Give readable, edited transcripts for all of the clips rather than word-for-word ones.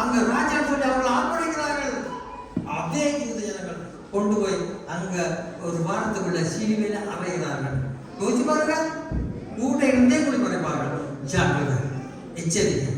அங்க ராஜா சொல்லி அவர்கள் ஆர்ப்பணிக்கிறார்கள். அதே யூத ஜனங்கள் கொண்டு போய் அங்க ஒரு வாரத்துக்குள்ள சிலுவையில அறைகிறார்கள். யோசிச்சு பாருங்க, கூட இருந்தே குடி குறைப்பார்கள். ஜாக்கிரதை, எச்சரிக்கை.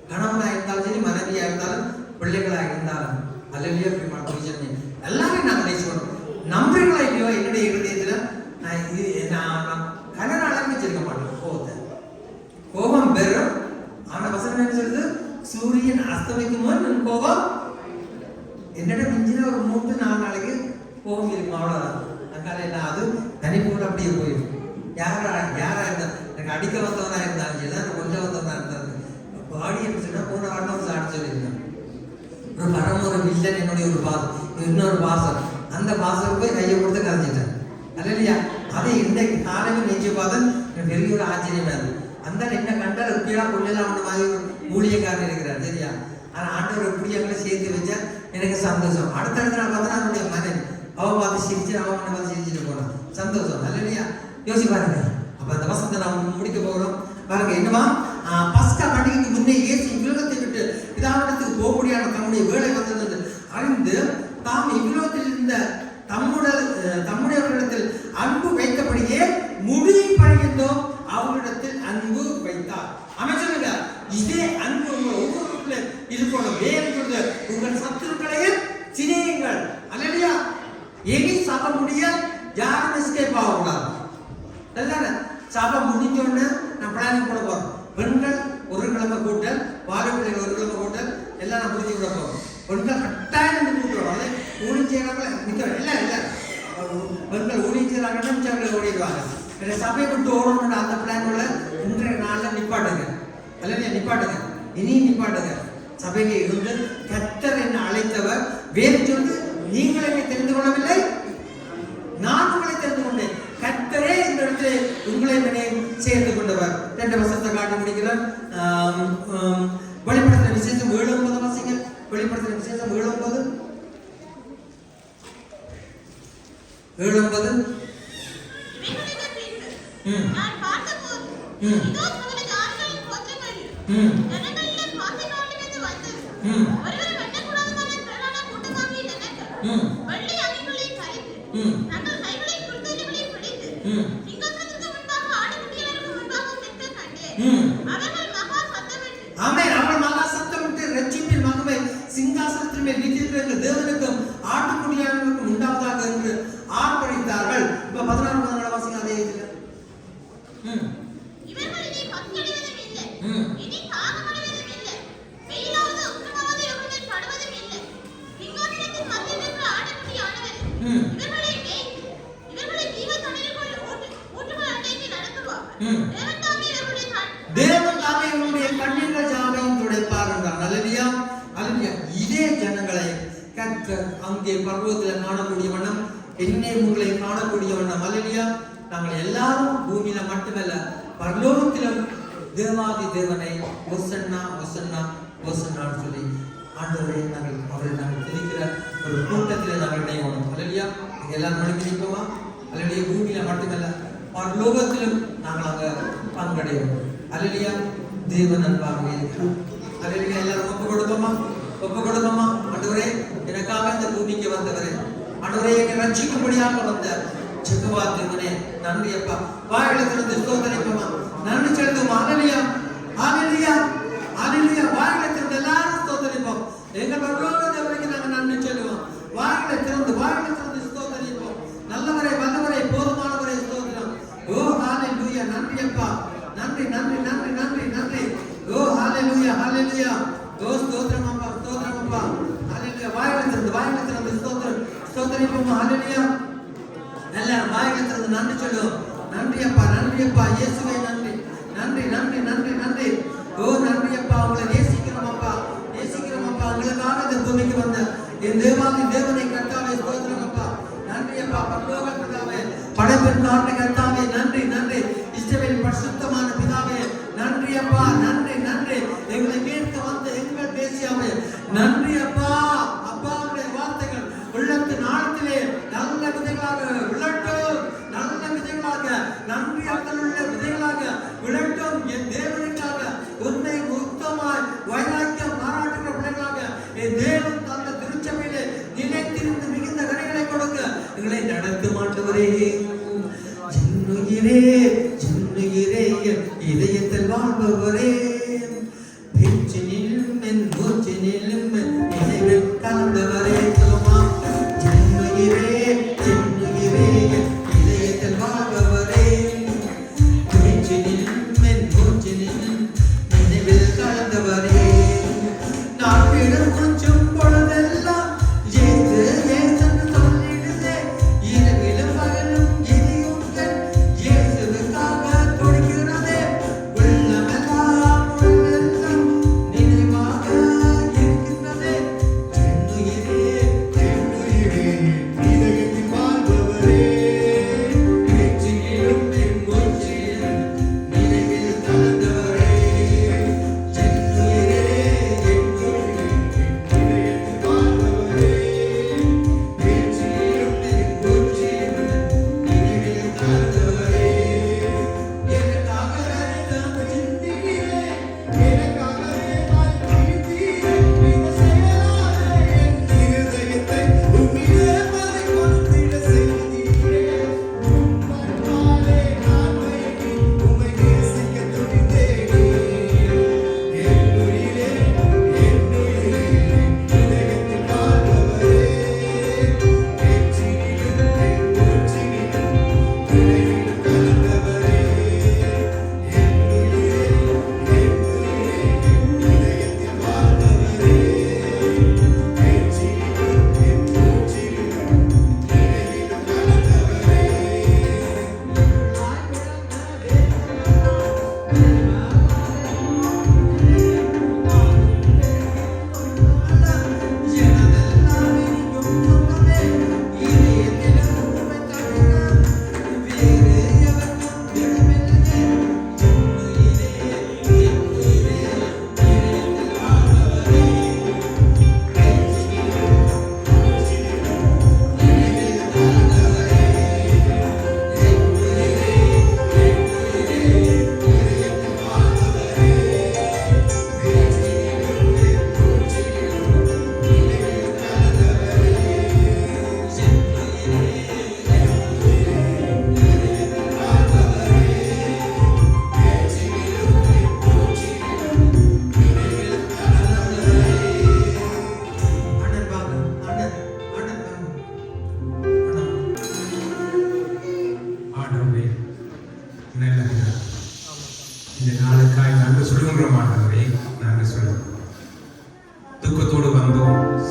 கணவனாக இருந்தாலும் சரி, மனைவியாக இருந்தாலும், பிள்ளைகளாக இருந்தாலும், அல்லையா எல்லாரும் நாங்கள் நேசிக்கணும். நம்புறீங்களா இல்லையோ, என்னுடைய இருதயத்துல நான் கனடால வச்சிருக்க மாட்டேன். கோபம் பெறும். ஆனா வசனம் என்ன சொல்லுது? சூரியன் அஸ்தமிக்கும் போது நம் கோபம் என்னோட மிஞ்சின ஒரு 3-4 நாளைக்கு கோபம் இருக்கும், அவ்வளவுதான். நான் அது தனிப்போடு அப்படியே போயிடும். யாரா இருந்தா எனக்கு அடிக்க வந்தவனா இருந்தாலும் சரி, நான் கொஞ்சம் வந்தவனா இருந்தாரு பாடி என்று சொன்னா போன வாரம் சாடி சொல்லியிருந்தேன். ஒரு பரம், ஒரு வில்லன், என்னுடைய ஒரு பாசம், இன்னொரு பாசம், அந்த பாசம் போய் கையை கொடுத்து கரைஞ்சிட்டேன். அல்லையா? அதை இன்றைக்கு காலையில் நெஞ்சு பார்த்தா பெரிய ஒரு ஆச்சரியமா இருக்கு. அந்த என்ன கண்டால் எப்படியெல்லாம் கொள்ளலாம் ஒன்று மாதிரி ஒரு ஊழியக்காரன் இருக்கிறார், சரியா? ஆனால் ஆண்டவர் எப்படி எங்களை சேர்த்து வச்சா எனக்கு சந்தோஷம். அடுத்தடுத்த நாள் பார்த்தா அவனுடைய மனைவி அவன் பார்த்து சிரிச்சு, அவன் பார்த்து சிரிச்சுட்டு போனான். சந்தோஷம், அல்லையா? யோசி பாருங்க. அப்ப அந்த வசனத்தை நாம் முடிக்க போகிறோம். பாருங்க, என்னவா? பஸ்கா பண்டிகைக்கு முன்னே இயேசு இவ்வுலகத்தை விட்டு பிதாவிடத்துக்கு போக முடியாத தம்முடைய வேலை வந்தது அறிந்து தாம் இவ்வுலகத்தில் இருந்த தம்முடையவர்களிடத்தில் அன்பு வைத்தபடியே முடிவு பணிகின்றோம் அவர்களிடத்தில் அன்பு வைத்தார். அமைச்சருங்க, இதே அன்பு உங்கள் ஒவ்வொருவருக்குள்ள இருக்கணும். வேறு உங்கள் சத்துருக்களையும் சிநேகிங்கள். அல்லையா? இனி சாப்பிட முடிய யாரும் எஸ்கேப் ஆகக்கூடாது. சாப்பிட முடிஞ்சோன்னு நான் பிளானிங் போட போறோம். பெண்கள் ஒரு கிழமை கூட்டல், வாலிபர்கள் ஒரு கிழமை கூட்டல், எல்லாம் நான் புரிஞ்சு விட போறோம். பெண்கள் கட்டாயம் கூட்டுறோம். அதை ஊழியம் செய்யறாங்களே நிற்கிறோம். இல்லை இல்லை, பெண்கள் ஊழியம் செய்யறாங்கன்னா மிச்சவர்கள் ஓடிடுவாங்க. சபை விட்டு ஓடணும்னு அந்த பிளான் உள்ள இன்றைய நாளில் நிப்பாட்டுங்க. அல்லையா? நிப்பாட்டுங்க, இனியும் நிப்பாட்டுங்க. சபையில இருந்து கர்த்தர் என்ன அழைத்தவர். வேறு சொல்லி நீங்கள் என்னை தெரிந்து கொள்ளவில்லை, நான் உங்களை தெரிந்து கொண்டேன். கர்த்தரே இந்த இடத்துல உங்களை சேர்ந்து கொண்டவர். 2 வசனத்தை காட்டி முடிக்கிறார். வெளிப்படுத்தின விசேஷம் 7:9 வாசிங்க. வெளிப்படுத்தின விசேஷம் 7:9. நான் பார்த்தபோது இதோ சகல ஜாதிகளின் கோத்திரங்களிலும் ஜனங்களிடம் பாசைக்காரர்கள் வந்து ஒருவர் வெட்டக்கூடாதமான திரளான கூட்டமாகிய ஜனங்கள் வெள்ளை அங்கிகளை தரித்து தங்கள் கைகளை குருத்தோலைகளை பிடித்து சிங்காசனத்துக்கு முன்பாக ஆட்டுக்குட்டிகளுக்கு முன்பாக நிற்க கண்டேன். அவர்கள் மகா சத்தமிட்டு, ஆமென், அவர்கள் மகா சத்தமிட்டு இரட்சிப்பின் மகிமை சிங்காசனத்தின் மேல் வீற்றிருக்கிற தேவனுக்கும் ஆட்டுக்குட்டிகளுக்கும் உண்டாவதாக என்று ஆர்ப்பரித்தார்கள். இப்ப 16 வாசிங்க. அதே இதுல இவர்கள் இனி பசியடைவதும் இல்லை, இனி தாகமடைவதும் இல்லை, வெயிலாவது உஷ்ணமாவது இவர்கள் படுவதும் இல்லை. சிங்காசனத்தின் மத்தியில் இருக்கிற ஆட்டுக்குட்டியானவர் இவர்களை ஜீவ தண்ணீருக்குள் ஊற்றுகள் அண்டைக்கு நடத்துவார். தேவன் தாமே இவருடைய கண்ணீர்கள் யாவையும் துடைப்பார் என்றார். அல்லேலூயா, அல்லேலூயா. இதே ஜனங்களை கர்த்தர் அங்கே பர்வதத்தில் காணக்கூடிய வண்ணம், என்னை உங்களை காணக்கூடிய வண்ணம். அல்லேலூயா. நாங்கள் எல்லாரும் பூமியில மட்டுமல்ல பரலோகத்திலும் தேவாதி தேவனை ஒசன்னா ஒசன்னா ஒசன்னான்னு சொல்லி ஆண்டவரை நாங்கள் திரிக்கிற ஒரு கூட்டத்தில் நாங்கள் இணையணும். அல்லையா? எல்லாரும் மணிக்கு நிற்போமா? அல்லையா? பூமியில மட்டுமல்ல பரலோகத்திலும் நாங்கள் அங்க பங்கடையோம். அல்லையா? தேவன் அன்பாக இருக்கிறோம். அல்லையா? எல்லாரும் ஒப்பு கொடுப்போமா? ஆண்டவரே, எனக்காக இந்த பூமிக்கு வந்தவரே, ஆண்டவரே, என்னை ரட்சிக்கும்படியாக வந்த ஜெகவாதேவனே நன்றி அப்பா. வாயில திறந்து ஸ்தோத்திரிப்போமா? நன்றி செலுத்துவோம். அல்லேலூயா, அல்லேலூயா, அல்லேலூயா. வாயில திறந்து எல்லாரும் ஸ்தோத்திரிப்போம். எங்கள் பரலோக தேவனுக்கு நாங்கள் நன்றி சொல்லுவோம். வாயில திறந்து ஸ்தோத்திரிப்போம். நல்லவரே, வல்லவரே, போதுமானவரே, ஸ்தோத்திரம். ஓ ஹalleluya, நன்றி அப்பா, நன்றி நன்றி நன்றி நன்றி நன்றி. ஓ ஹalleluya, ஹalleluya. ஓ ஸ்தோத்திரம் அப்பா, ஸ்தோத்திரம் அப்பா. ஹalleluya. வாயில திறந்து ஸ்தோத்திரிப்போம். ஹalleluya. நல்ல வாயில திறந்து நன்றி சொல்லுவோம். நன்றி அப்பா, இயேசுவே நன்றி நன்றி நன்றி நன்றி நன்றி. ஓ நன்றி அப்பா, உங்களை நேசிக்கிறோம் அப்பா. உங்களுக்காக இந்த பூமிக்கு வந்த என் தேவாதி தேவனை கர்த்தாவே ஸ்தோத்திரம் அப்பா. நன்றி அப்பா, பரலோக பிதாவே, படைப்பின் காரண கர்த்தாவே நன்றி நன்றி. இஸ்ரவேலின் பரிசுத்தமான பிதாவே நன்றி அப்பா, நன்றி நன்றி. எங்களை மீட்டு வந்த எங்கள் தேசியாவே நன்றி அப்பா. அப்பாவுடைய வார்த்தைகள் உள்ளத்து நாளத்திலே நல்ல விதைகளாக விளட்டும், நல்ல விதைகளாக, நன்றி அத்தலுள்ள விதைகளாக விளட்டும். என் தேவனுக்காக உண்மை முக்தமாய் வைராக்கியம் பாராட்டுகிற பிள்ளைகளாக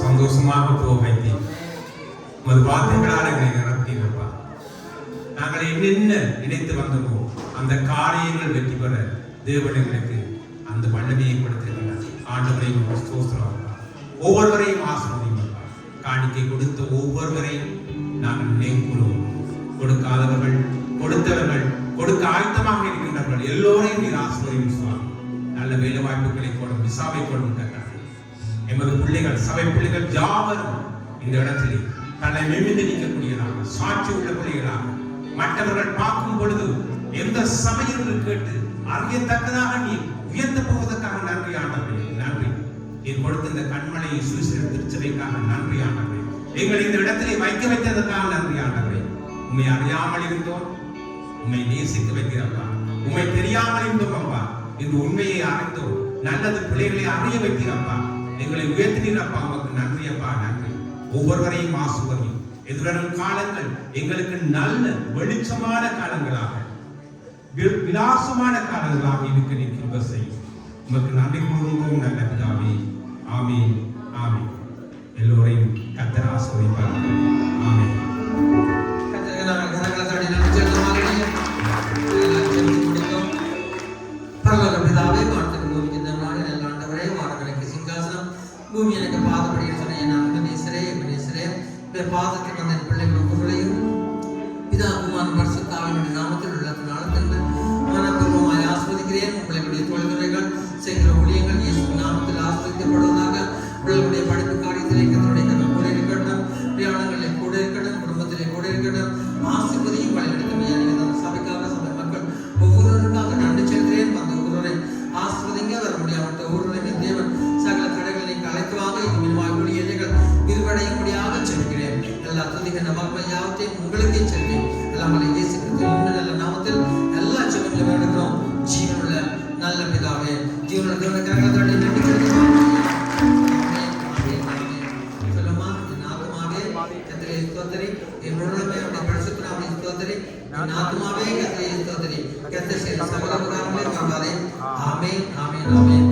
சந்தோஷமாக போக வைத்தீர். உமது வார்த்தைகளால் எங்களை நிரப்பினப்பா. நாங்கள் என்னென்ன நினைத்து வந்தோமோ அந்த காரியங்கள் வெற்றி பெற தேவன் எங்களுக்கு அந்த வல்லமையை கொடுத்திருக்கிறார். ஆண்டவரை ஸ்தோத்திரம். ஒவ்வொருவரையும் ஆசீர்வதிப்பா. காணிக்கை கொடுத்த ஒவ்வொருவரையும் நாங்கள் நினைவுகூறுவோம். கொடுக்காதவர்கள், கொடுத்தவர்கள், கொடுக்க ஆயத்தமாக இருக்கின்றவர்கள் எல்லோரையும் நீர் ஆசீர்வதியும் சுவாமி. நல்ல வேலை வாய்ப்புகளை கொடும், விசாவை கொடும் கர்த்தாவே. எமது பிள்ளைகள், சபை பிள்ளைகள் யாவரும் இந்த இடத்திலே தன்னை நிமிர்ந்து நிற்கக்கூடியதாக, சாட்சி உள்ள பிள்ளைகளாக, மற்றவர்கள் பார்க்கும் பொழுது எந்த சபையில் என்று கேட்டு அறியத்தக்கதாக நீ உயர்ந்து போவதற்காக நன்றி ஆண்டவரே. நன்றி. நீர் கொடுத்த இந்த கண்மலையை சுவிசேஷ திருச்சபைக்காக நன்றி ஆண்டவரே. எங்களை இந்த இடத்திலே வைக்க வைத்ததற்காக நன்றி ஆண்டவரே. உண்மை அறியாமல் இருந்தோம், உண்மை நேசிக்க வைக்கிறப்பா. உண்மை தெரியாமல் இருந்தோம் அப்பா. இந்த உண்மையை அறிந்தோம், நல்லது பிள்ளைகளை அறிய வைக்கிறப்பா. எங்களை உயர்த்தினப்பா. உமக்கு நன்றி அப்பா. நன்றி. ஒவ்வொருவரையும் ஆசீர்வதி. எதிர்வரும் காலங்கள் எங்களுக்கு நல்ல வெளிச்சமான காலங்களாக, விலாசமான காலங்களாக இருக்க நீ கிருபை செய்யும். உமக்கு நன்றி கூறுவோம் நல்ல பிதாவே. ஆமென், ஆமென். எல்லோரையும் கர்த்தர் ஆசீர்வதிப்பார். ஆமென். பூமி எனக்கு பாதப்படி சொன்னேன். நான் நேசரே, நேசரே, பாதத்துக்கு வந்த பிள்ளைகள் ஒவ்வொருவரையும் பிதா குமாரன் பரிசுத்தாவின் நாமத்தில் உள்ளத்தினால மனப்பூர்வமாய் ஆஸ்வதிக்கிறேன். உங்களுடைய தொழில்துறைகள் செய்கிற ஊழியங்கள் இயேசு நாமத்தில் ஆஸ்வதிக்கப்படுவதாக. உங்களுடைய படிப்பு காரியத்திலே கர்த்தருடைய கரம் கூட இருக்கட்டும், பிரயாணங்களிலே கூட இருக்கட்டும், குடும்பத்திலே கூட இருக்கட்டும். ஆசீர்வதியும் வழிநடத்தும். சபைக்காக, சபை மக்கள் ஒவ்வொருவருக்காக நன்றி செலுத்துகிறேன். வந்த ஒவ்வொருவரை ஆஸ்வதிங்க. வர முடியாமட்ட ஒவ்வொருவரையும் தேவன் சகல தடைகளை கலைத்துவாங்க. இனிமையாக ஊழியர்கள் இருவடையும்படியாக செல்கிறேன். எல்லா துதிகள் நமக்கு யாவற்றையும் உங்களுக்கே செல்வேன். எல்லாம் இயேசு கிறிஸ்துவின் நல்ல நாமத்தில் எல்லா ஜெபங்களையும் எடுக்கிறோம். ஜீவனுள்ள நல்ல பிதாவே, ஜீவனுள்ள தேவனுக்காக நன்றி செலுத்துகிறோம். என் ஆத்துமாவே கர்த்தரை ஸ்தோத்திரி. கர்த்தர் செய்த சகல உபகாரங்களையும் மறவாதே. ஆமென், ஆமென், ஆமென்.